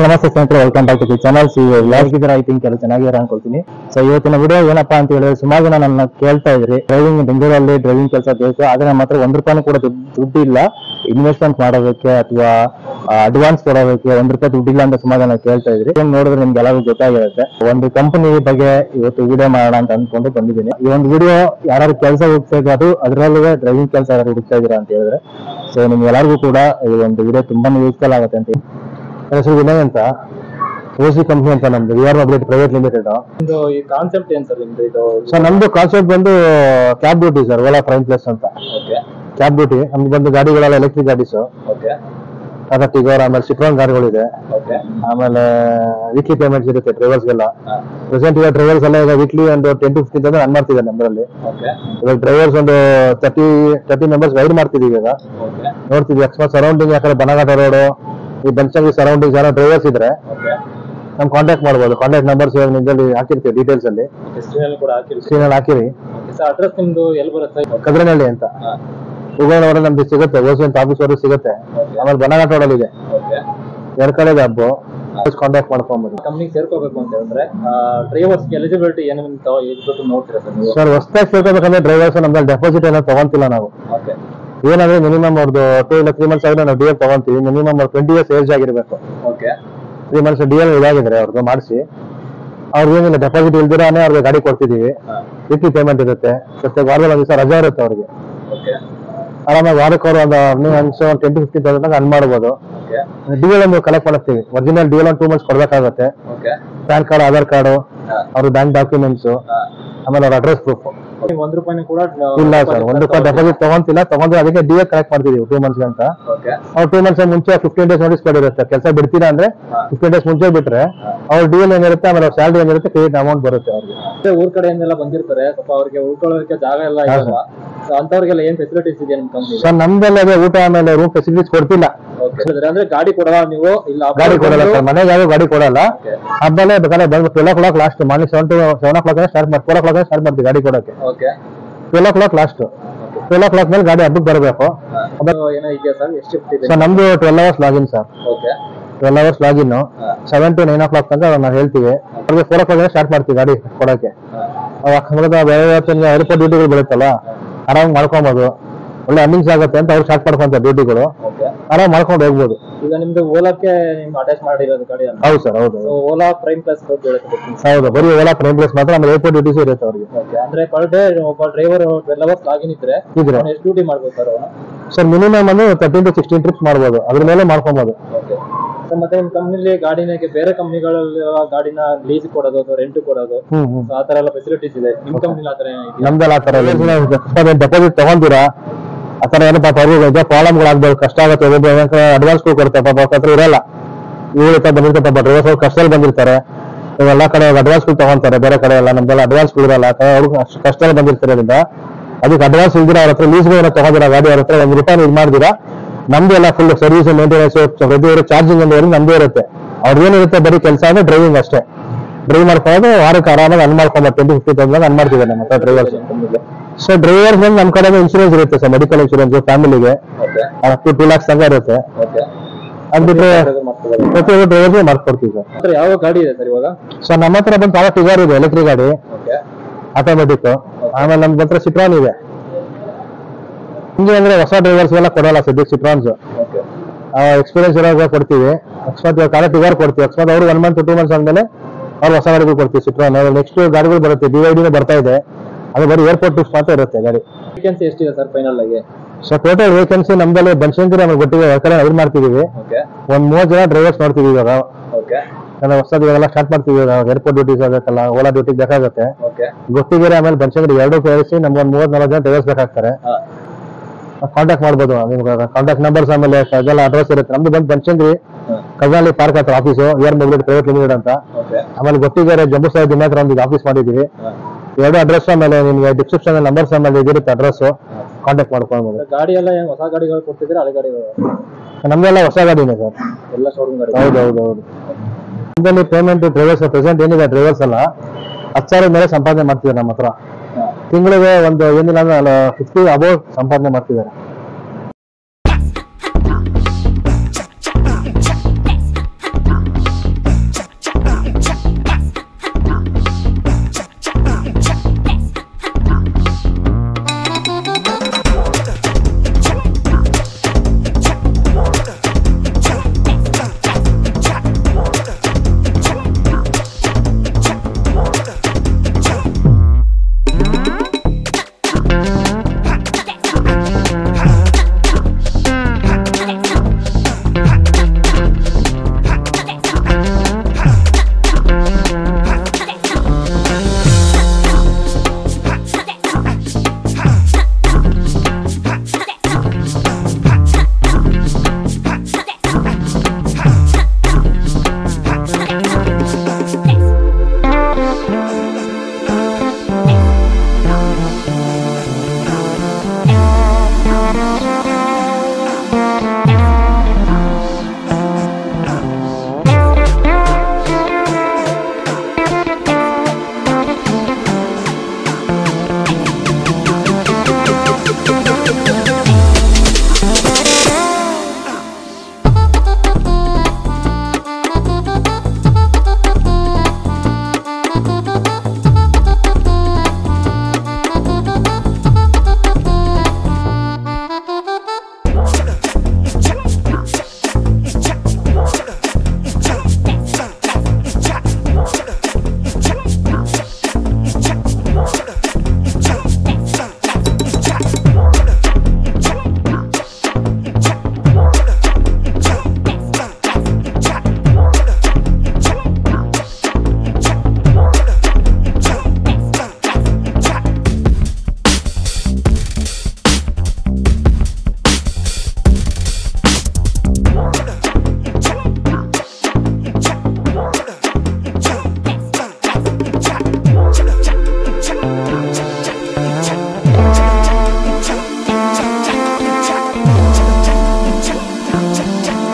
ನಮಸ್ತೆ ಸ್ನೇಹಿತರೆ, welcome back to the channel. ಹೇಗಿದ್ದೀರಾ? ಐ ಥಿಂಕ್ ಎಲ್ಲ ಚೆನ್ನಾಗಿದ್ದೀರಾ ಅನ್ಕೊಳ್ತೀನಿ. ಸೊ ಇವತ್ತಿನ ವಿಡಿಯೋ ಏನಪ್ಪಾ ಅಂತ ಹೇಳಿದ್ರೆ, ಸುಮಾರು ಜನ ನನ್ನ ಕೇಳ್ತಾ ಇದ್ರಿ, ಡ್ರೈವಿಂಗ್ ಬೆಂಗಳೂರಲ್ಲಿ ಡ್ರೈವಿಂಗ್ ಕೆಲಸ ಬೇಕು, ಆದ್ರೆ ನಮ್ಮ ಹತ್ರ ₹1 ಕೂಡ ದುಡ್ಡು ಇಲ್ಲ ಇನ್ವೆಸ್ಟ್ಮೆಂಟ್ ಮಾಡೋದಕ್ಕೆ ಅಥವಾ ಅಡ್ವಾನ್ಸ್ ಕೊಡೋದಕ್ಕೆ ₹1 ದುಡ್ಡಿಲ್ಲ ಅಂತ ಸುಮಾರು ಜನ ಕೇಳ್ತಾ ಇದ್ರಿ. ಏನ್ ನೋಡಿದ್ರೆ ನಿಮ್ಗೆ ಎಲ್ಲರಿಗೂ ಗೊತ್ತಾಗಿರುತ್ತೆ. ಒಂದು ಕಂಪನಿ ಬಗ್ಗೆ ಇವತ್ತು ವಿಡಿಯೋ ಮಾಡೋಣ ಅಂತ ಅನ್ಕೊಂಡು ಬಂದಿದ್ದೀನಿ. ಈ ಒಂದು ವಿಡಿಯೋ ಯಾರು ಕೆಲಸ ಹುಡುಕ್ತಾ ಅದು ಅದರಲ್ಲೂ ಡ್ರೈವಿಂಗ್ ಕೆಲಸ ಯಾರು ಹುಡುಕ್ತಾ ಇದೀರಾ ಅಂತ ಹೇಳಿದ್ರೆ, ಸೊ ನಿಮ್ಗೆ ಎಲ್ಲರಿಗೂ ಕೂಡ ಈ ಒಂದು ವಿಡಿಯೋ ತುಂಬಾನೇ ಯೂಸ್ಫುಲ್ ಆಗುತ್ತೆ ಅಂತ. ಹೆಸರು ವಿನಯ್ ಅಂತ, ಓಸಿ ಕಂಪ್ನಿ ಅಂತ ನಮ್ದು, ವಿಆರ್ ಮೊಬಿಲಿಟಿ ಪ್ರೈವೇಟ್ ಲಿಮಿಟೆಡ್. ಈ ಕಾನ್ಸೆಪ್ಟ್ ಏನ್ ಸರ್ ನಿಮ್ದು? ಇದು ಸರ್ ನಮ್ದು ಕಾನ್ಸೆಪ್ಟ್ ಬಂದು cab duty sir, Ola prime plus ಅಂತ. ಕ್ಯಾಬ್ ಡ್ಯೂಟಿ ನಮ್ದು ಬಂದು ಗಾಡಿಗಳೆಲ್ಲ ಎಲೆಕ್ಟ್ರಿಕ್ ಗಾಡೀಸ್, ಟಾಟಾ ಟಿಗೋರ್, ಆಮೇಲೆ ಸಿಟ್ರಾನ್ ಗಾಡಿಗಳಿದೆ. ಆಮೇಲೆ ವೀಕ್ಲಿ ಪೇಮೆಂಟ್ಸ್ ಇರುತ್ತೆ ಡ್ರೈವರ್ಸ್ಗೆಲ್ಲ. ಪ್ರೆಸೆಂಟ್ ಈಗ ಡ್ರೈವರ್ಸ್ ಎಲ್ಲ ಈಗ ವೀಕ್ಲಿ ಒಂದು 10 to 15 ರನ್ ಮಾಡ್ತಿದ್ದಾರೆ ನಮ್ಮಲ್ಲಿ. ಇವಾಗ ಡ್ರೈವರ್ಸ್ ಒಂದು 30 ಮೆಂಬರ್ಸ್ ಗೈಡ್ ಮಾಡ್ತಿದೀವಿ. ಈಗ ನೋಡ್ತಿದ್ವಿ ಅಕಸ್ಮಾತ್ ಸರೌಂಡಿಂಗ್ ಯಾಕಂದ್ರೆ ಬನಘಾಟ ರೋಡ್, ಈ ಬನಶಂಕರಿ ಸರೌಂಡಿಂಗ್ ಯಾರೋ ಡ್ರೈವರ್ಸ್ ಇದ್ರೆ ನಮ್ ಕಾಂಟ್ಯಾಕ್ಟ್ ಮಾಡ್ಬೋದು. ಕಾಂಟ್ಯಾಕ್ಟ್ ನಂಬರ್ಸ್ ನಿಮ್ಮಲ್ಲಿ ಹಾಕಿರ್ತೀವಿ ಡೀಟೇಲ್ಸ್ ಅಲ್ಲಿ, ಸ್ಕ್ರೀನಲ್ಲಿ ಹಾಕಿರಿ. ಅಡ್ರೆಸ್ ನಿಮ್ದು ಎಲ್ಲಿ ಬರುತ್ತೆ? ಕದ್ರನಹಳ್ಳಿ ಅಂತ ಉಗೋಳವರ ನಮ್ದು ಸಿಗುತ್ತೆ, ಓಸಿ ಅಂತ ಆಫೀಸ್ ವರೆಗೂ ಸಿಗುತ್ತೆ. ಆಮೇಲೆ ಬನಘಾಟ ರೋಡಲ್ಲಿ ಇದೆ, 2 ಕಡೆ ಇದೆ ಹಬ್ಬ. ಕಾಂಟ್ಯಾಕ್ಟ್ ಮಾಡ್ಕೊಂಬೋದು. ಕಂಪ್ನಿಗೆ ಸೇರ್ಕೋಬೇಕು ಅಂತ ಹೇಳಿದ್ರೆ ಡ್ರೈವರ್ಸ್ ಎಲಿಜಿಬಿಲಿಟಿ ಏನೇನು ನೋಡ್ತೀರಾ ಸರ್? ಹೊಸದಾಗಿ ಸೇರ್ಕೋಬೇಕಂದ್ರೆ ಡ್ರೈವರ್ಸ್ ನಮ್ದಲ್ಲಿ ಡೆಪಾಸಿಟ್ ಏನೋ ತಗೊಂತಿಲ್ಲ ನಾವು. ಏನಂದ್ರೆ ಮಿನಿಮಮ್ ಅವ್ರದ್ದು 2 ಇಲ್ಲ 3 ಮಂತ್ಸ್ ಆಗಿದೆ ನಾವು ಡಿಎಲ್ ತಗೊಂತೀವಿ. ಮಿನಿಮಮ್ 20 years ಏಜ್ ಆಗಿರ್ಬೇಕು. 3 ಮಂತ್ಸ್ ಡಿಎಲ್ ಇದಾಗಿದ್ರೆ ಅವ್ರದ್ದು ಮಾಡಿಸಿ, ಅವ್ರಿಗೆ ಏನಿಲ್ಲ ಡೆಪಾಸಿಟ್ ಇಲ್ದಿರಾನೆ ಅವ್ರಿಗೆ ಗಾಡಿ ಕೊಡ್ತಿದೀವಿ. ವೀಕ್ಲಿ ಪೇಮೆಂಟ್ ಇರುತ್ತೆ, ಮತ್ತೆ ವಾರದಲ್ಲಿ ಒಂದು ದಿವಸ ರಜಾ ಇರುತ್ತೆ ಅವ್ರಿಗೆ. ಆರಾಮಾಗಿ ವಾರಕ್ಕೆ ಅವರು ಒಂದು 10 to 15,000 ಅನ್ ಮಾಡ್ಬೋದು. ಡಿಎಲ್ ಒಂದು ಕಲೆಕ್ಟ್ ಮಾಡಿಸ್ತೀವಿ. ಒರಿಜಿನಲ್ ಡಿಎಲ್ ಒಂದು 2 months ಕೊಡ್ಬೇಕಾಗುತ್ತೆ. ಪ್ಯಾನ್ ಕಾರ್ಡ್, ಆಧಾರ್ ಕಾರ್ಡ್, ಅವ್ರ ಬ್ಯಾಂಕ್ ಡಾಕ್ಯುಮೆಂಟ್ಸ್, ಆಮೇಲೆ ಅವ್ರ ಅಡ್ರೆಸ್ ಪ್ರೂಫ್. ₹1 ಕೂಡ ಇಲ್ಲ ಸರ್, ₹1 ಡೆಪಾಸಿಟ್ ತಗೊಂತಿಲ್ಲ. ತಗೊಂಡ್ರೆ ಅದಕ್ಕೆ ಡಿಎ ಕಲೆಕ್ಟ್ ಮಾಡ್ತಿದೀವಿ 2 months ಅಂತ. ಅವ್ರು 2 months ಮುಂಚೆ 15 days ನೋಟಿಸ್ ಕೊಟ್ಟಿರುತ್ತೆ. ಕೆಲಸ ಬಿಡ್ತೀರಾ ಅಂದ್ರೆ 15 days ಮುಂಚೆ ಬಿಟ್ರೆ ಅವ್ರ ಡಿಎಲ್ ಏನಿರುತ್ತೆ, ಆಮೇಲೆ ಅವ್ರ ಸ್ಯಾಲರಿ ಏನಿರುತ್ತೆ, ಕ್ರೆಡಿಟ್ ಅಮೌಂಟ್ ಬರುತ್ತೆ ಅವ್ರಿಗೆ. ಊರ್ ಕಡೆಯಿಂದೆಲ್ಲ ಬಂದಿರ್ತಾರೆ, ಸ್ವಲ್ಪ ಅವ್ರಿಗೆ ಉಳ್ಕೊಳ್ಳೋದಕ್ಕೆ ಜಾಗ ಎಲ್ಲ ಇರಲ್ಲ. ಅಂತವ್ರಿಗೆಲ್ಲ ಏನ್ ಫೆಸಿಲಿಟೀಸ್ ಇದೆ ನಿಮ್ ಕಂಪ್ನಿ? ಸರ್ ನಮ್ದೆಲ್ಲ ಊಟ ಆಮೇಲೆ ರೂಮ್ ಫೆಸಿಲಿಟೀಸ್ ಕೊಡ್ತಿಲ್ಲ. ಅಂದ್ರೆ ಗಾಡಿ ಕೊಡಲ್ಲ ನೀವು? ಇಲ್ಲ, ಗಾಡಿ ಕೊಡಲ್ಲ ಸರ್, ಮನೆಗೆ ಯಾರು ಗಾಡಿ ಕೊಡಲ್ಲ. ಹಬ್ಬನೇ ಬೇಕಾದ್ರೆ ಬಂದು 12 o'clock last, morning 7 o'clock start ಮಾಡಿ 4 o'clock ಸ್ಟಾರ್ಟ್ ಮಾಡ್ತೀವಿ ಗಾಡಿ ಕೊಡೋಕೆ. 12 o'clock ಲಾಸ್ಟ್. 12 o'clock ಮೇಲೆ ಗಾಡಿ ಹಬ್ಬಕ್ಕೆ ಬರಬೇಕು. ಸರ್ ನಮ್ದು 12 hours login sir. 12 hours login, 7 to 9 o'clock ಅಂತ ನಾವು ಹೇಳ್ತೀವಿ. ಅವ್ರಿಗೆ 4 o'clock ಸ್ಟಾರ್ಟ್ ಮಾಡ್ತೀವಿ ಗಾಡಿ ಕೊಡೋಕೆ. ಏರ್ಪೋರ್ಟ್ ಡ್ಯೂಟಿಗಳು ಬರುತ್ತಲ್ಲ, ಆರಾಮ್ ಮಾಡ್ಕೊಬೋದು. ಒಳ್ಳೆ ಅರ್ನಿಂಗ್ಸ್ ಆಗುತ್ತೆ ಅಂತ ಅವ್ರು ಸ್ಟಾರ್ಟ್ ಮಾಡ್ಕೊಂತ ಡ್ಯೂಟಿಗಳು, ಆರಾಮ್ ಮಾಡ್ಕೊಂಡು ಹೋಗ್ಬೋದು. ಈಗ ನಿಮ್ದು ಓಲಾಕ್ಕೆ ಅಟ್ಯಾಚ್ ಮಾಡಿರೋದು ಗಾಡಿ? ಹೌದು ಸರ್, ಹೌದು. ಓಲಾ ಪ್ರೈಮ್ ಪ್ಲಸ್ ಹೌದು, ಬರೀ ಓಲಾ ಪ್ರೈಮ್ ಪ್ಲಸ್ ಮಾತ್ರ. ಆಮೇಲೆ ಏರ್ಪೋರ್ಟ್ ಡ್ಯೂಟೀಸ್ ಇರುತ್ತೆ ಅವ್ರಿಗೆ. ಅಂದ್ರೆ ಪರ್ ಡೇ ಒಬ್ಬ ಡ್ರೈವರ್ 12 hours ಲಾಗಿನ್ ಇದ್ರೆ ಎಷ್ಟು ಡ್ಯೂಟಿ ಮಾಡ್ಬೋದು ಸರ್? ಮಿನಿಮಮ್ ಅಂದ್ರೆ 13 to 16 ಟ್ರಿಪ್ಸ್ ಮಾಡ್ಬೋದು, ಅದ್ರ ಮೇಲೆ ಮಾಡ್ಕೊಬೋದು. ಮತ್ತೆ ನಿಮ್ ಕಂಪ್ನಿಲಿ ಗಾಡಿನ ಬೇರೆ ಕಂಪ್ನಿಗಳಲ್ಲಿ ಗಾಡಿನ ಲೀಸ್ ಕೊಡೋದು ಅಥವಾ ರೆಂಟ್ ಕೊಡೋದು, ಆತರ ಎಲ್ಲ ಫೆಸಿಲಿಟೀಸ್ ಇದೆ. ನಿಮ್ ಕಂಪ್ನಿಲಿ ಆತರ ನಮ್ದೆಲ್ಲ ಆತರ ಡೆಪಾಸಿಟ್ ತಗೊಂತೀರಾ? ಆತರ ಏನೋ ಪಾಪ ಅವ್ರಿಗೆ ಪ್ರಾಬ್ಲಮ್ಗಳಾಗ್ಬೋದು, ಕಷ್ಟ ಆಗುತ್ತೆ. ಅಡ್ವಾನ್ಸ್ ಕೊಡ್ತಾರೆ ಪಾಪ, ಅವ್ರ ಹತ್ರ ಇರಲ್ಲ. ಇವ್ರ ಬಂದಿರ್ತಾರೆ ಪಾಪ ಡ್ರೈವರ್ಸ್, ಅವ್ರು ಕಷ್ಟದಲ್ಲಿ ಬಂದಿರ್ತಾರೆ. ಇವೆಲ್ಲ ಕಡೆ ಅಡ್ವಾನ್ಸ್ ತಗೊಂತಾರೆ, ಬೇರೆ ಕಡೆ ಎಲ್ಲ ನಮ್ದೆಲ್ಲ ಅಡ್ವಾನ್ಸ್ ಇರಲ್ಲ. ಅವ್ರಿಗೆ ಅಷ್ಟು ಕಷ್ಟದಲ್ಲಿ ಬಂದಿರ್ತಾರಿಂದ ಅದಕ್ಕೆ ಅಡ್ವಾನ್ಸ್ ಇಲ್ದಿರ ಅವ್ರ ಹತ್ರ ಲೀಸ್ ತಗೊಂಡಿರ ಗಾಡಿ ಅವ್ರ ಹತ್ರ ₹1 ಇದು ಮಾಡ್ದಿರಾ, ನಮ್ದು ಎಲ್ಲ ಫುಲ್ ಸರ್ವಿಸ್ ಮೇಂಟೆನೆನ್ಸ್ ಪ್ರತಿ ಚಾರ್ಜಿಂಗ್ ಅಂತ ನಮ್ದೇ ಇರುತ್ತೆ. ಅವ್ರು ಏನಿರುತ್ತೆ ಬರೀ ಕೆಲಸ ಅಂದ್ರೆ ಡ್ರೈವಿಂಗ್ ಅಷ್ಟೇ. ಡ್ರೈವ್ ಮಾಡ್ಕೊಂಡು ವಾರಕ್ಕೆ ಆರಾಮಾಗಿ ಅನ್ ಮಾಡ್ಕೊಂಡು 20 to 50,000 ಅನ್ ಮಾಡ್ತಿದ್ದಾರೆ ನಮ್ಮ ಹತ್ರ ಡ್ರೈವರ್ಸ್. ಸೊ ಡ್ರೈವರ್ಸ್ ನಮ್ಮ ಕಡೆ ಇನ್ಶೂರೆನ್ಸ್ ಇರುತ್ತೆ ಸರ್, ಮೆಡಿಕಲ್ ಇನ್ಶೂರೆನ್ಸ್ ಫ್ಯಾಮಿಲಿಗೆ up to 2 lakhs ತನಕ ಇರುತ್ತೆ. ಅದ್ಬಿಟ್ರೆ ಪ್ರತಿಯೊಬ್ಬರು ಡ್ರೈವರ್ಗೆ ಮಾಡ್ಕೊಡ್ತೀವಿ ಸರ್. ಯಾವ ಗಾಡಿ ಇದೆ ಸರ್ ಇವಾಗ? ಸರ್ ನಮ್ಮ ಹತ್ರ ಬಂದು ಟಾಟಾ ಟಿಗೋರ್ ಇದೆ, ಎಲೆಕ್ಟ್ರಿಕ್ ಗಾಡಿ, ಆಟೋಮೆಟಿಕ್. ಆಮೇಲೆ ನಮ್ದು ಹತ್ರ ಸಿಟ್ರಾನ್ ಇದೆ. ಹಿಂಗೆ ಅಂದ್ರೆ ಹೊಸ ಡ್ರೈವರ್ಸ್ ಎಲ್ಲ ಕೊಡಲ್ಲ ಸದ್ಯಕ್ಕೆ ಸಿಟ್ರಾನ್ಸ್. ಎಕ್ಸ್ಪೀರಿಯನ್ಸ್ ಇರೋವಾಗ ಕೊಡ್ತೀವಿ. ಅಕಸ್ಮಾತ್ ಟಾಟಾ ಟಿಗೋರ್ ಕೊಡ್ತೀವಿ. ಅಕಸ್ಮಾತ್ ಅವರು 1 month to 2 months ಆದ್ಮೇಲೆ ಅವ್ರು ಹೊಸ ಗಾಡಿಗಳು ಕೊಡ್ತೀವಿ ಸಿಟ್ರಾನ್. ನೆಕ್ಸ್ಟ್ ಗಾಡಿಗಳು ಬರುತ್ತೆ, BYD ಬರ್ತಾ ಇದೆ. ಅದು ಬರೀ ಏರ್ಪೋರ್ಟ್ ಟ್ರಿಪ್ಸ್ ಮಾತ್ರ ಇರುತ್ತೆ ಗಾಡಿ. ವೇಕೆನ್ಸಿ ಎಷ್ಟಿದೆ ಸರ್ ಫೈನಲ್ ಆಗಿ? ಸರ್ ಟೋಟಲ್ ವೇಕೆನ್ಸಿ ನಮ್ದಲ್ಲಿ ಬನಶಂಕರಿ ಆಮೇಲೆ ಗೊತ್ತಿಗೆ ಇದು ಮಾಡ್ತಿದೀವಿ. ಒಂದ್ 30 ಜನ ಡ್ರೈವರ್ಸ್ ನೋಡ್ತೀವಿ ಇವಾಗ. ಹೊಸದು ಇವಾಗೆಲ್ಲ ಸ್ಟಾರ್ಟ್ ಮಾಡ್ತೀವಿ. ಏರ್ಪೋರ್ಟ್ ಡ್ಯೂಟೀಸ್ ಆಗುತ್ತಲ್ಲ, ಓಲಾ ಡ್ಯೂಟಿಗೆ ಬೇಕಾಗುತ್ತೆ. ಗೊತ್ತಿಗೆರೆ ಆಮೇಲೆ ಬನಶಂಕರಿ 2 ಸೇರಿಸಿ ನಮ್ಗೆ ಒಂದು 30-40 ಜನ ಡ್ರೈವರ್ಸ್ ಬೇಕಾಗ್ತಾರೆ. ಕಾಂಟ್ಯಾಕ್ಟ್ ಮಾಡ್ಬೋದು. ನಿಮ್ಗೆ ಕಾಂಟ್ಯಾಕ್ಟ್ ನಂಬರ್ಸ್ ಆಮೇಲೆ ಅದೆಲ್ಲ ಅಡ್ರೆಸ್ ಇರುತ್ತೆ. ನಮ್ದು ಬಂದು ಬನಶಂಕರಿ ಕಜಾಲಿ ಪಾರ್ಕ್ ಹತ್ರ office, VR mobility private limited ಅಂತ. ಆಮೇಲೆ ಗೊತ್ತಿಗೆರೆ ಜಂಬೂ ಸಾಹೇಬ್ ಹತ್ರ ಒಂದು ಆಫೀಸ್ ಮಾಡಿದೀವಿ. 2 ಅಡ್ರೆಸ್ ಆಮೇಲೆ ನಿಮ್ಗೆ ಡಿಸ್ಕ್ರಿಪ್ಷನ್ ನಂಬರ್ಸ್ ಆಮೇಲೆ ಇದಿರುತ್ತೆ ಅಡ್ರೆಸ್, ಕಾಂಟ್ಯಾಕ್ಟ್ ಮಾಡ್ಕೊಳ್ಬೋದು. ಗಾಡಿ ಎಲ್ಲ ಹೊಸ ಗಾಡಿಗಳು ಕೊಡ್ತಿದ್ರೆ ಹಳೆ ಗಾಡಿಗಳು? ನಮ್ದೆಲ್ಲ ಹೊಸ ಗಾಡಿನೇ ಸರ್, ಎಲ್ಲ ಶೋರೂಮ್ ಗಾಡಿ. ಹೌದು. ನಮ್ಮಲ್ಲಿ ಪೇಮೆಂಟ್ ಡ್ರೈವರ್ಸ್ ಪ್ರೆಸೆಂಟ್ ಏನಿದೆ ಡ್ರೈವರ್ಸ್ ಎಲ್ಲ 10,000 ಮೇಲೆ ಸಂಪಾದನೆ ಮಾಡ್ತಿದ್ದಾರೆ ನಮ್ಮ ಹತ್ರ. ತಿಂಗಳಿಗೆ ಒಂದು ಏನಿಲ್ಲ ಅಂದ್ರೆ 50 ಅಬೌವ್ ಸಂಪಾದನೆ ಮಾಡ್ತಿದ್ದಾರೆ. cha.